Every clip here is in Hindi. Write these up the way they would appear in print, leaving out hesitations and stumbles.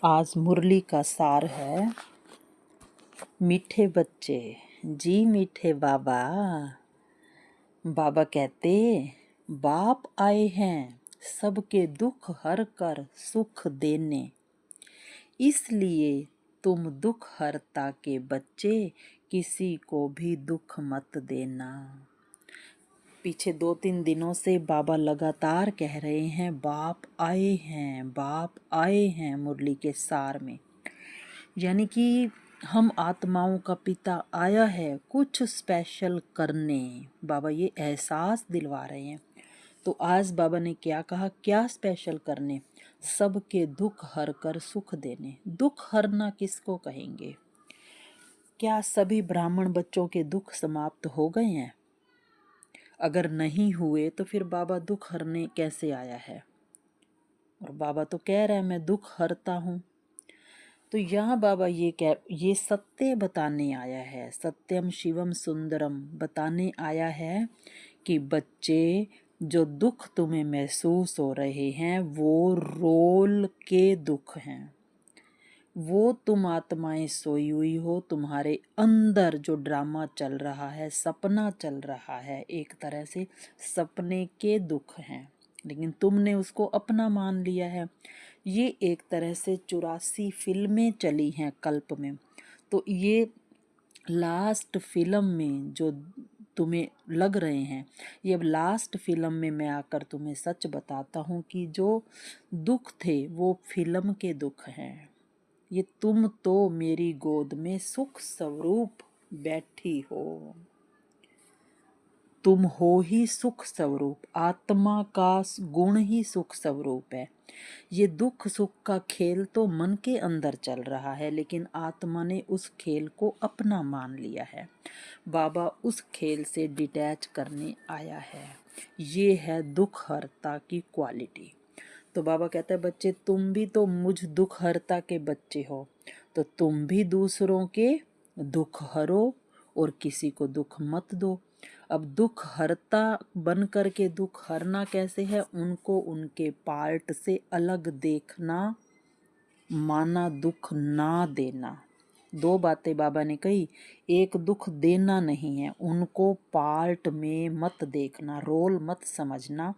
आज मुरली का सार है। मीठे बच्चे जी मीठे बाबा। बाबा कहते बाप आए हैं सबके दुख हर कर सुख देने, इसलिए तुम दुख हरता के बच्चे किसी को भी दुख मत देना। पीछे 2-3 दिनों से बाबा लगातार कह रहे हैं बाप आए हैं, बाप आए हैं मुरली के सार में। यानी कि हम आत्माओं का पिता आया है कुछ स्पेशल करने। बाबा ये एहसास दिलवा रहे हैं। तो आज बाबा ने क्या कहा, क्या स्पेशल करने? सबके दुख हर कर सुख देने। दुख हरना किसको कहेंगे? क्या सभी ब्राह्मण बच्चों के दुख समाप्त हो गए हैं? अगर नहीं हुए तो फिर बाबा दुख हरने कैसे आया है? और बाबा तो कह रहा है मैं दुख हरता हूँ। तो यहाँ बाबा ये सत्य बताने आया है, सत्यम शिवम सुंदरम बताने आया है कि बच्चे जो दुख तुम्हें महसूस हो रहे हैं वो रोल के दुख हैं। वो तुम आत्माएं सोई हुई हो, तुम्हारे अंदर जो ड्रामा चल रहा है, सपना चल रहा है, एक तरह से सपने के दुख हैं, लेकिन तुमने उसको अपना मान लिया है। ये एक तरह से 84 फिल्में चली हैं कल्प में। तो ये लास्ट फिल्म में जो तुम्हें लग रहे हैं, ये लास्ट फिल्म में मैं आकर तुम्हें सच बताता हूँ कि जो दुख थे वो फिल्म के दुख हैं। ये तुम तो मेरी गोद में सुख स्वरूप बैठी हो। तुम हो ही सुख स्वरूप, आत्मा का गुण ही सुख स्वरूप है। ये दुख सुख का खेल तो मन के अंदर चल रहा है, लेकिन आत्मा ने उस खेल को अपना मान लिया है। बाबा उस खेल से डिटैच करने आया है। ये है दुख हरता की क्वालिटी। तो बाबा कहता है बच्चे तुम भी तो मुझ दुख हरता के बच्चे हो, तो तुम भी दूसरों के दुख हरो और किसी को दुख मत दो। अब दुख हरता बन करके दुख हरना कैसे है? उनको उनके पार्ट से अलग देखना, माना दुख ना देना। दो बातें बाबा ने कही। एक, दुख देना नहीं है, उनको पार्ट में मत देखना, रोल मत समझना,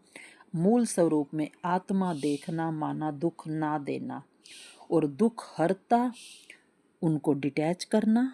मूल स्वरूप में आत्मा देखना, माना दुख ना देना। और दुख हरता, उनको डिटैच करना,